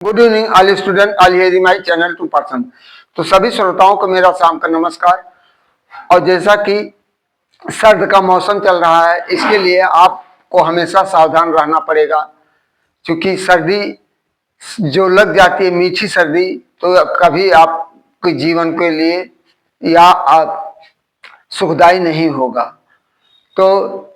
Good evening all student, all here my channel 2%। तो सभी श्रोताओं को मेरा शाम का नमस्कार। और जैसा कि सर्द का मौसम चल रहा है, इसके लिए आपको हमेशा सावधान रहना पड़ेगा, क्योंकि सर्दी जो लग जाती है, मीठी सर्दी, तो कभी आपके जीवन के लिए या आप सुखदायी नहीं होगा। तो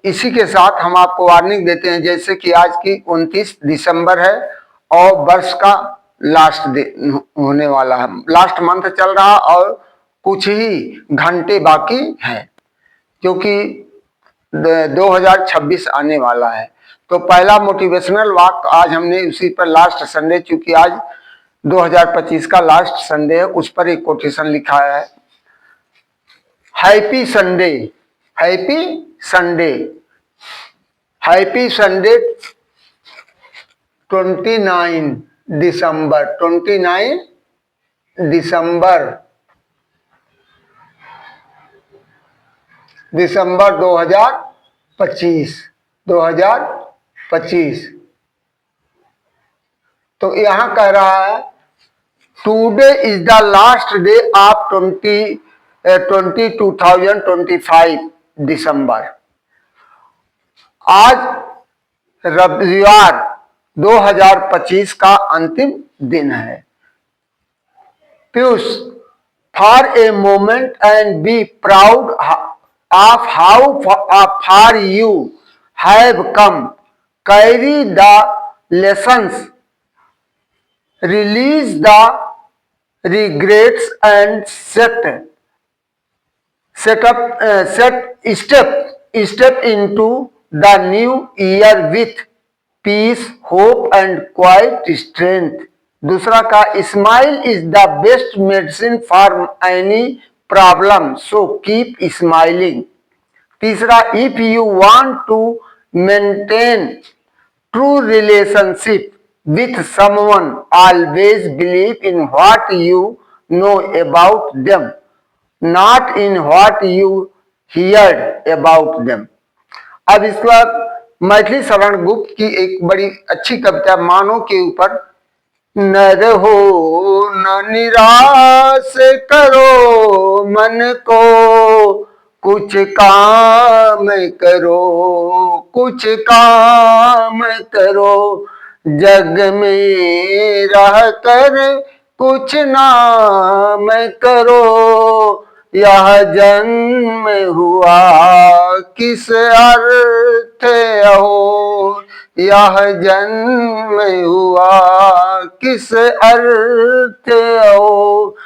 इसी के साथ हम आपको वार्निंग देते हैं, जैसे कि आज की 29 दिसंबर है और वर्ष का लास्ट दिन होने वाला है, लास्ट मंथ चल रहा और कुछ ही घंटे बाकी हैं, क्योंकि 2026 आने वाला है। तो पहला मोटिवेशनल वाक आज हमने उसी पर लास्ट संडे, चूंकि आज 2025 का लास्ट संडे है, उस पर एक कोटेशन लिखा है, happy Sunday, happy Sunday, happy Sunday 29 दिसंबर, 29 दिसंबर 2025। तो यहां कह रहा है, today is the last day of 2025 दिसंबर। आज रविवार 2025 का अंतिम दिन है। Piyush, for a moment and be proud of how far you have come, carry the lessons, release the regrets and step into the new year with peace, hope and quiet strength। दूसरा का, smile is the best medicine for any problem, so keep smiling. तीसरा, if you want to maintain true relationship with someone, always believe in what you know about them, not in what you heard about them। अब इसके बाद मैथिली शरण गुप्त की एक बड़ी अच्छी कविता, मानो के ऊपर। न रहो न निराश करो मन को, कुछ काम करो, कुछ काम करो, जग में रह कर कुछ नाम करो, यह जन्म हुआ किस अर्थ हो, यह जन्म हुआ किस अर्थ हो,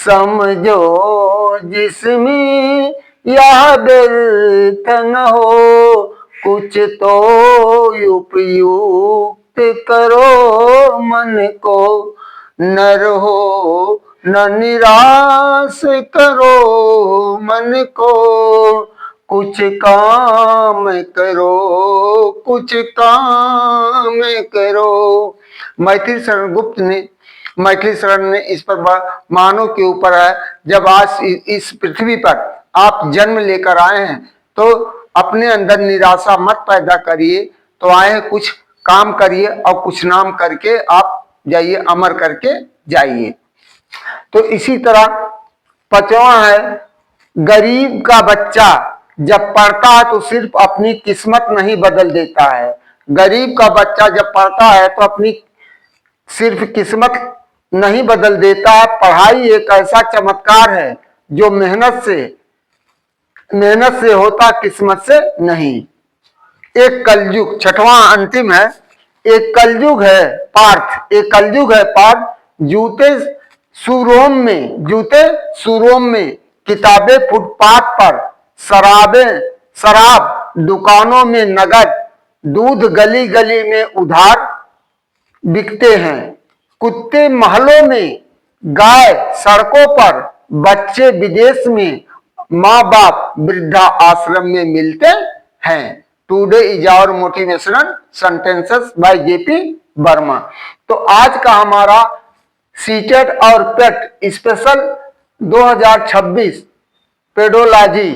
समझो जिसमें यह व्यर्थ न हो, कुछ तो उपयुक्त करो मन को, न रहो न निराश करो मन को, कुछ काम करो, कुछ काम करो। मैथिली शरण गुप्त ने, मैथिली शरण ने इस पर मानो के ऊपर है, जब आज इस पृथ्वी पर आप जन्म लेकर आए हैं, तो अपने अंदर निराशा मत पैदा करिए, तो आए हैं कुछ काम करिए और कुछ नाम करके आप जाइए, अमर करके जाइए। तो इसी तरह पांचवा है, गरीब का बच्चा जब पढ़ता है तो सिर्फ अपनी किस्मत नहीं बदल देता है। गरीब का बच्चा जब पढ़ता है तो अपनी सिर्फ किस्मत नहीं बदल देता है। पढ़ाई एक ऐसा चमत्कार है जो मेहनत से होता, किस्मत से नहीं। एक कलयुग, छठवां अंतिम है, एक कलयुग है पार्थ, एक कलयुग है पार्थ, जूते सुरोम में, किताबें फुटपाथ पर, शराब दुकानों में नगद, दूध गली गली में उधार बिकते हैं, कुत्ते महलों में, गाय सड़कों पर, बच्चे विदेश में, माँ बाप वृद्धा आश्रम में मिलते हैं। Today is our motivational sentences by JP Verma. तो आज का हमारा सीटेट और पेट स्पेशल 2026 पेडोलॉजी,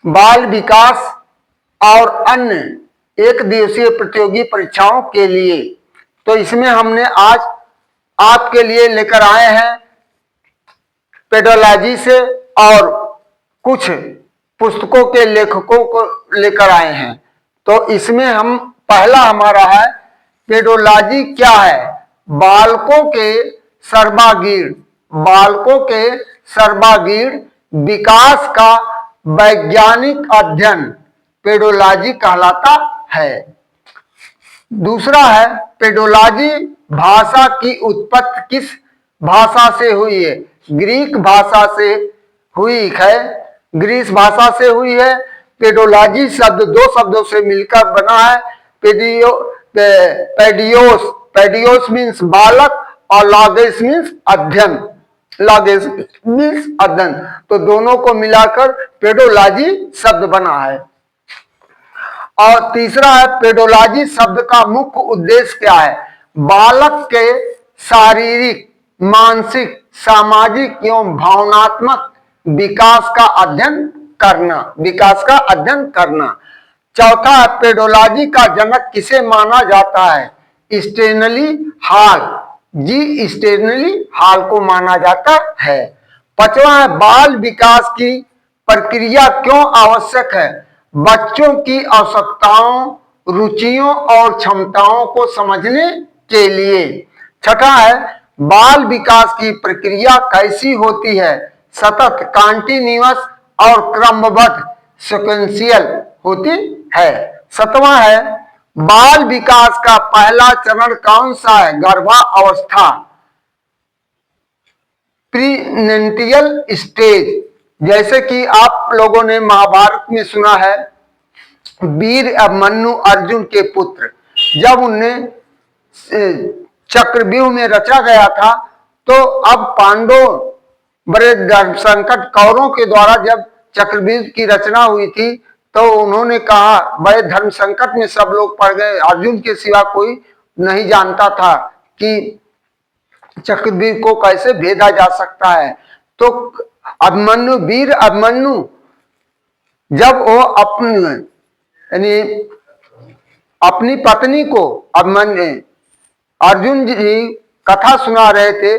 बाल विकास और अन्य एक दिवसीय प्रतियोगी परीक्षाओं के लिए, तो इसमें हमने आज आपके लिए लेकर आए हैं पेडोलॉजी से, और कुछ पुस्तकों के लेखकों को लेकर आए हैं। तो इसमें हम पहला हमारा है पेडोलॉजी क्या है। बालकों के सर्वांगीण विकास का वैज्ञानिक अध्ययन पेडोलॉजी कहलाता है। दूसरा है पेडोलॉजी भाषा की उत्पत्ति किस भाषा से हुई है। ग्रीक भाषा से हुई है, ग्रीस भाषा से हुई है। पेडोलॉजी शब्द दो शब्दों से मिलकर बना है। पेडियोस मीन्स बालक और लॉगेस मीन्स अध्ययन, तो दोनों को मिलाकर पेडोलॉजी शब्द बना है। और तीसरा है पेडोलॉजी शब्द का मुख्य उद्देश्य क्या है। बालक के शारीरिक, मानसिक, सामाजिक एवं भावनात्मक विकास का अध्ययन करना। चौथा है पेडोलॉजी का जनक किसे माना जाता है। स्टेनली हॉल को माना जाता है। पांचवा है बाल विकास की प्रक्रिया क्यों आवश्यक है। बच्चों की आवश्यकताओं, रुचियों और क्षमताओं को समझने के लिए। छठा है बाल विकास की प्रक्रिया कैसी होती है। सतत, कॉन्टिन्यूअस और क्रमबद्ध सिक्वेंशियल होती है। सातवां है बाल विकास का पहला चरण कौन सा है। गर्भावस्था, प्रीनेंटियल स्टेज। जैसे कि आप लोगों ने महाभारत में सुना है, वीर अभिमन्यु अर्जुन के पुत्र, जब उन्हें चक्रव्यूह में रचा गया था, तो अब पांडव बड़े धर्म संकट, कौरवों के द्वारा जब चक्रव्यूह की रचना हुई थी, तो उन्होंने कहा, बड़े धर्म संकट में सब लोग पड़ गए, अर्जुन के सिवा कोई नहीं जानता था कि चक्रव्यूह को कैसे भेदा जा सकता है। तो अभिमन्यु, वीर अभिमन्यु, जब वो अपनी पत्नी को अर्जुन जी कथा सुना रहे थे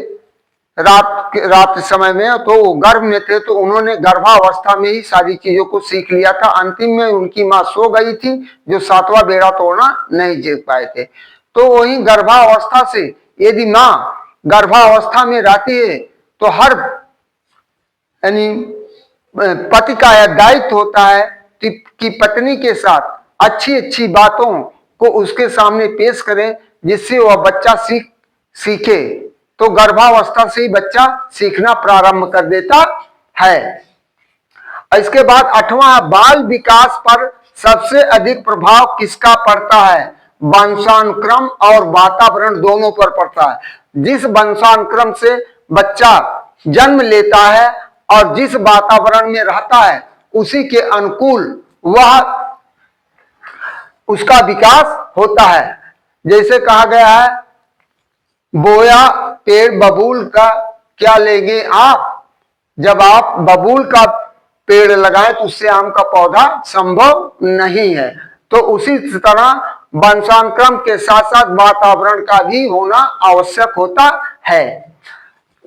रात समय में, तो वो गर्भ में थे, तो उन्होंने गर्भावस्था में ही सारी चीजों को सीख लिया था। अंतिम में उनकी माँ सो गई थी, जो सातवां बेड़ा तोड़ना नहीं जीत पाए थे। तो वही गर्भावस्था से, यदि माँ गर्भावस्था में रहती है, तो हर पति का यह दायित्व होता है कि पत्नी के साथ अच्छी अच्छी बातों को उसके सामने पेश करें, जिससे वह बच्चा सीखे। तो गर्भावस्था से ही बच्चा सीखना प्रारंभ कर देता है। इसके बाद आठवां, बाल विकास पर सबसे अधिक प्रभाव किसका पड़ता है। वंशानुक्रम और वातावरण दोनों पर पड़ता है। जिस वंशानुक्रम से बच्चा जन्म लेता है और जिस वातावरण में रहता है, उसी के अनुकूल वह उसका विकास होता है। जैसे कहा गया है, बोया पेड़ बबूल का क्या लेंगे आप। जब आप बबूल का पेड़ लगाएं तो उससे आम का पौधा संभव नहीं है। तो उसी तरह वंशानुक्रम के साथ साथ वातावरण का भी होना आवश्यक होता है।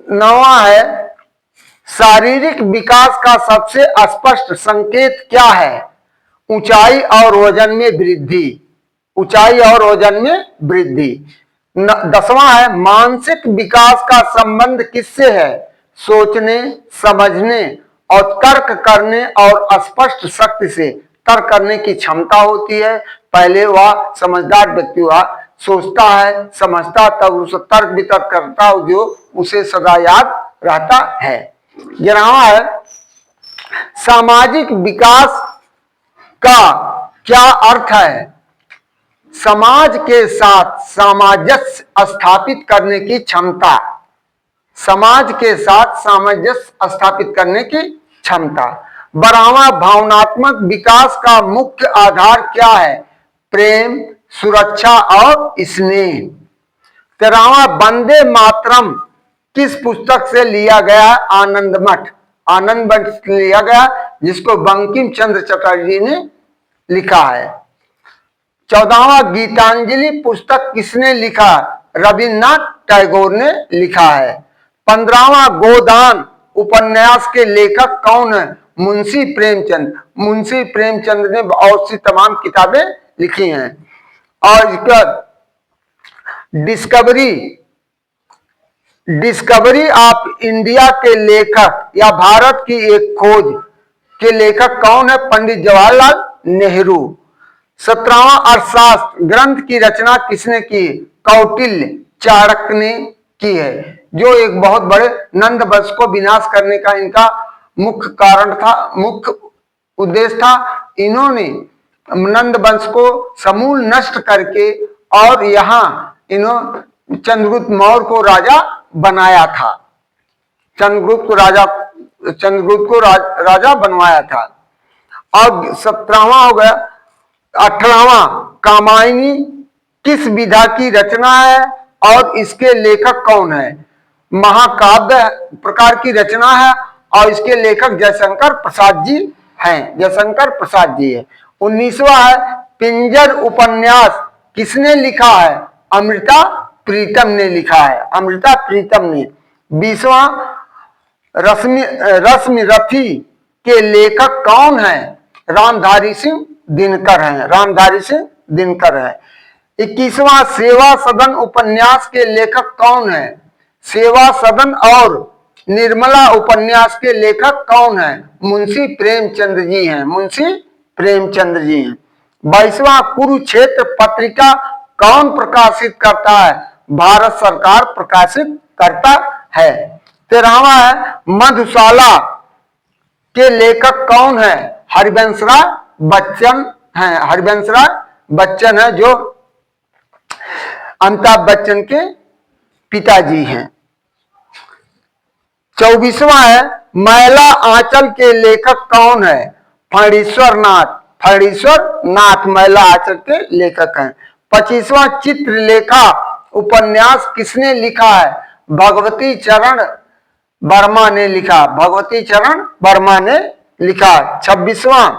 नौवां है शारीरिक विकास का सबसे स्पष्ट संकेत क्या है। ऊंचाई और वजन में वृद्धि, ऊंचाई और वजन में वृद्धि। 10वां है मानसिक विकास का संबंध किससे है। सोचने, समझने और तर्क करने और स्पष्ट शक्ति से। तर्क करने की क्षमता होती है। पहले वह समझदार व्यक्ति हुआ सोचता है, समझता, तब उसे तर्क वितर्क करता, जो उसे सदा याद रहता है। 11वां है सामाजिक विकास का क्या अर्थ है। समाज के साथ सामंजस्य स्थापित करने की क्षमता, समाज के साथ सामंजस्य स्थापित करने की क्षमता। 12वां भावनात्मक विकास का मुख्य आधार क्या है। प्रेम, सुरक्षा और स्नेह। 13वां वंदे मातरम किस पुस्तक से लिया गया। आनंद मठ से लिया गया, जिसको बंकिम चंद्र चटर्जी ने लिखा है। 14वां गीतांजलि पुस्तक किसने लिखा। रविन्द्रनाथ टैगोर ने लिखा है। 15वां गोदान उपन्यास के लेखक कौन है? मुंशी प्रेमचंद। मुंशी प्रेमचंद ने बहुत सी तमाम किताबें लिखी हैं। और इसका डिस्कवरी ऑफ इंडिया के लेखक या भारत की एक खोज के लेखक कौन है? पंडित जवाहरलाल नेहरू। 17वां अर्थशास्त्र ग्रंथ की रचना किसने की? कौटिल्य चाणक्य ने की है, जो एक बहुत बड़े नंद वंश को विनाश करने का इनका मुख्य कारण था, मुख्य उद्देश्य था। इन्होंने नंद वंश को समूल नष्ट करके और यहाँ इन्होंने चंद्रगुप्त मौर्य को राजा बनाया था। चंद्रगुप्त को राजा बनवाया था। और 17वां हो गया। 18वां कामायनी किस विधा की रचना है और इसके लेखक कौन है? महाकाव्य प्रकार की रचना है और इसके लेखक जयशंकर प्रसाद जी हैं। जयशंकर प्रसाद जी है। 19वां है पिंजर उपन्यास किसने लिखा है? अमृता प्रीतम ने लिखा है। अमृता प्रीतम ने। 20वां रश्मि रथी के लेखक कौन है? रामधारी सिंह दिनकर हैं। रामधारी सिंह दिनकर है। 21वां सेवा सदन उपन्यास के लेखक कौन है? सेवा सदन और निर्मला उपन्यास के लेखक कौन है? मुंशी प्रेमचंद जी हैं। मुंशी प्रेमचंद जी हैं। 22वां कुरुक्षेत्र पत्रिका कौन प्रकाशित करता है? भारत सरकार प्रकाशित करता है। 13वां है मधुशाला के लेखक कौन है? हरिवंश राय बच्चन हैं। हरिवंश राय बच्चन है, जो अमिताभ बच्चन के पिताजी हैं। 24वां है मैला आंचल के लेखक कौन है? फणीश्वर नाथ। फणीश्वर नाथ मैला आंचल के लेखक हैं। 25वां चित्रलेखा उपन्यास किसने लिखा है? भगवती चरण वर्मा ने लिखा। भगवती चरण वर्मा ने लिखा। 26वां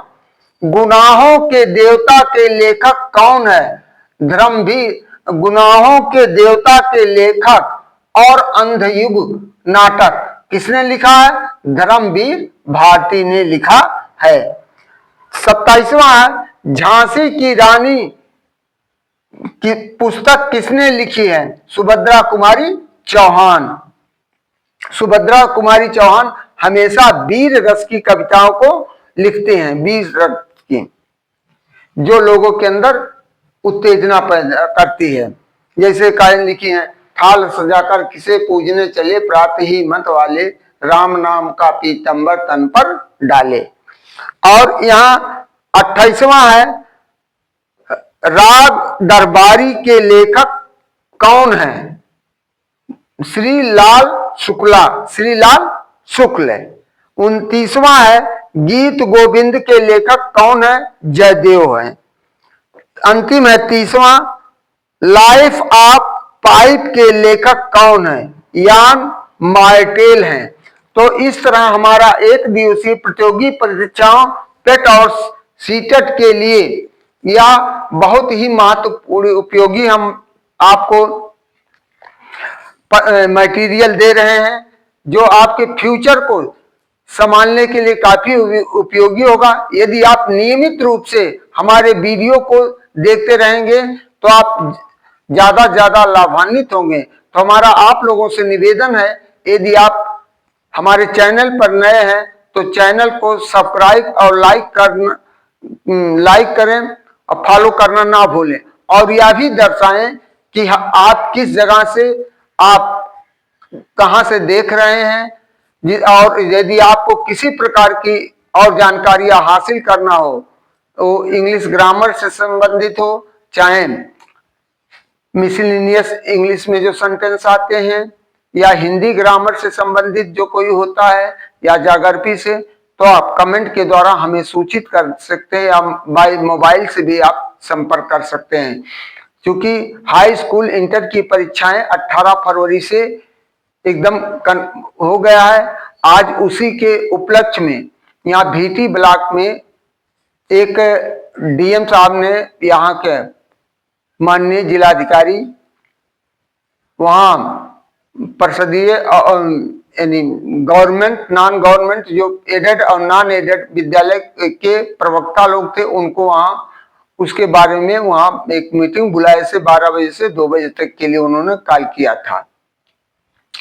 गुनाहों के देवता के लेखक कौन है? धर्मवीर। गुनाहों के देवता के लेखक और अंधयुग नाटक किसने लिखा है? धर्मवीर भारती ने लिखा है। 27वां है झांसी की रानी की पुस्तक किसने लिखी है? सुभद्रा कुमारी चौहान। सुभद्रा कुमारी चौहान हमेशा वीर रस की कविताओं को लिखते हैं। वीर रस की, जो लोगों के अंदर उत्तेजना पैदा करती है। जैसे कायन लिखी है, थाल सजाकर किसे पूजने चले, प्रातः ही मत वाले, राम नाम का पीतंबर तन पर डाले। और यहाँ 28वां है राग दरबारी के लेखक कौन है? श्री लाल शुक्ला। श्री लाल शुक्ल है। 29वां है गीत गोविंद के लेखक कौन है? जयदेव है। अंतिम है 30वां लाइफ ऑफ पाइप के लेखक कौन है? यान मार्टेल हैं। तो इस तरह हमारा एक दिवसीय प्रतियोगी परीक्षाओं पेट और सीटेट के लिए या बहुत ही महत्वपूर्ण उपयोगी हम आपको मटेरियल दे रहे हैं, जो आपके फ्यूचर को संभालने के लिए काफी उपयोगी होगा। यदि आप नियमित रूप से हमारे वीडियो को देखते रहेंगे तो आप ज्यादा लाभान्वित होंगे। तो हमारा आप लोगों से निवेदन है, यदि आप हमारे चैनल पर नए हैं तो चैनल को सब्सक्राइब और लाइक करें और फॉलो करना ना भूलें। और यह भी दर्शाएं कि आप किस जगह से, आप कहां से देख रहे हैं। और यदि आपको किसी प्रकार की और जानकारियां हासिल करना हो, तो इंग्लिश ग्रामर से संबंधित हो, चाहे मिसलिनियस इंग्लिश में जो सेंटेंस आते हैं, या हिंदी ग्रामर से संबंधित जो कोई होता है, या जागृति से, तो आप कमेंट के द्वारा हमें सूचित कर सकते हैं, या बाय मोबाइल से भी आप संपर्क कर सकते हैं। क्योंकि हाई स्कूल इंटर की परीक्षाएं 18 फरवरी से एकदम हो गया है। आज उसी के उपलक्ष्य में यहाँ भीटी ब्लॉक में एक डीएम साहब ने, यहाँ के माननीय जिलाधिकारी वहाँ परिषदीय यानी गवर्नमेंट, नॉन गवर्नमेंट, जो एडेड और नॉन एडेड विद्यालय के प्रवक्ता लोग थे, उनको वहाँ उसके बारे में वहाँ एक मीटिंग बुलाए से 12 बजे से 2 बजे तक के लिए उन्होंने कॉल किया था।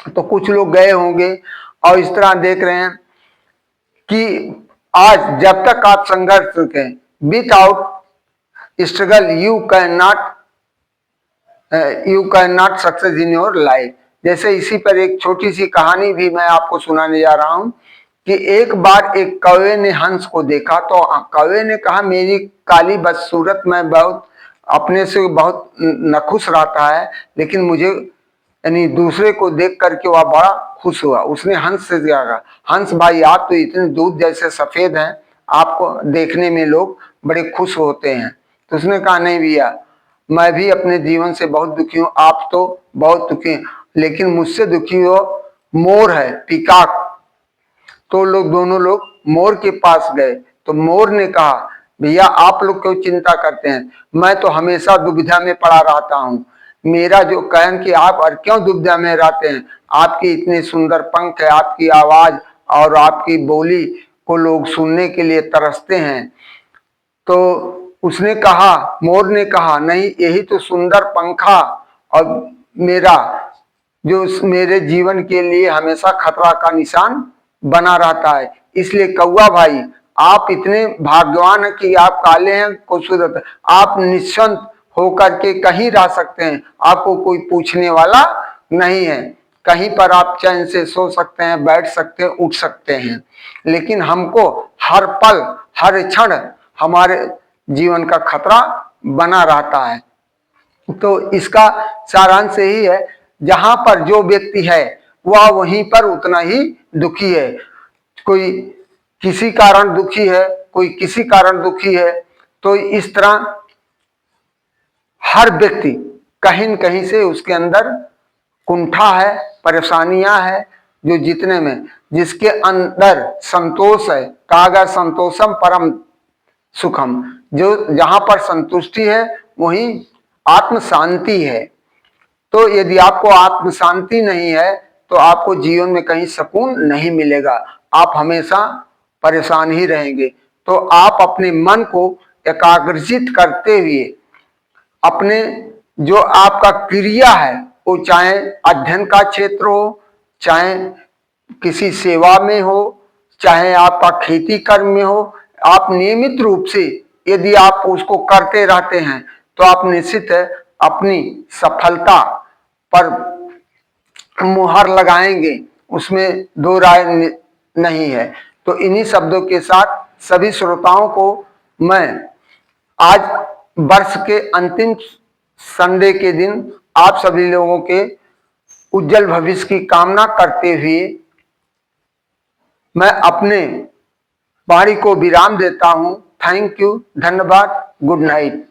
तो कुछ लोग गए होंगे और इस तरह देख रहे हैं कि आज जब तक आप संघर्ष करें, without struggle you can not success in your life. जैसे इसी पर एक छोटी सी कहानी भी मैं आपको सुनाने जा रहा हूं कि एक बार एक कौवे ने हंस को देखा, तो कौवे ने कहा मेरी काली बदसूरत में बहुत अपने से बहुत नखुश रहता है, लेकिन मुझे यानी दूसरे को देख करके वह बड़ा खुश हुआ। उसने हंस से कहा, हंस भाई आप तो इतने दूध जैसे सफेद हैं, आपको देखने में लोग बड़े खुश होते हैं। तो उसने कहा नहीं भैया, मैं भी अपने जीवन से बहुत दुखी हूँ, आप तो बहुत दुखी हैं, लेकिन मुझसे दुखी हो मोर है, पीकॉक। तो लोग दोनों लोग मोर के पास गए, तो मोर ने कहा भैया आप लोग क्यों चिंता करते हैं, मैं तो हमेशा दुविधा में पड़ा रहता हूँ। मेरा जो कहन कि आप और क्यों दुविधा में रहते हैं, आपकी इतने सुंदर पंख है, आपकी आवाज और आपकी बोली को लोग सुनने के लिए तरसते हैं। तो उसने कहा, मोर ने कहा नहीं, यही तो सुंदर पंखा और मेरा जो मेरे जीवन के लिए हमेशा खतरा का निशान बना रहता है। इसलिए कौवा भाई आप इतने भाग्यवान हैं कि आप काले हैं, खूबसूरत, आप निश्चिंत होकर के कहीं रह सकते हैं, आपको कोई पूछने वाला नहीं है, कहीं पर आप चैन से सो सकते हैं, बैठ सकते हैं, उठ सकते हैं। लेकिन हमको हर पल हर क्षण हमारे जीवन का खतरा बना रहता है। तो इसका सारांश यही है, जहां पर जो व्यक्ति है वह वहीं पर उतना ही दुखी है। कोई किसी कारण दुखी है, कोई किसी कारण दुखी है। तो इस तरह हर व्यक्ति कहीं न कहीं से उसके अंदर कुंठा है, परेशानियां है, जो जितने में जिसके अंदर संतोष है, कहा गया संतोषम परम सुखम, जो जहां पर संतुष्टि है वहीं आत्म शांति है। तो यदि आपको आत्म शांति नहीं है तो आपको जीवन में कहीं सुकून नहीं मिलेगा, आप हमेशा परेशान ही रहेंगे। तो आप अपने मन को एकाग्रचित करते हुए अपने जो आपका क्रिया है, वो चाहे अध्ययन का क्षेत्र हो, चाहे किसी सेवा में हो, चाहे आपका खेती कर्म में हो, आप नियमित रूप से यदि आप उसको करते रहते हैं तो आप निश्चित है अपनी सफलता पर मुहर लगाएंगे, उसमें दो राय नहीं है। तो इन्हीं शब्दों के साथ सभी श्रोताओं को मैं आज वर्ष के अंतिम संडे के दिन आप सभी लोगों के उज्जवल भविष्य की कामना करते हुए मैं अपने वाणी को विराम देता हूं। थैंक यू, धन्यवाद, गुड नाइट।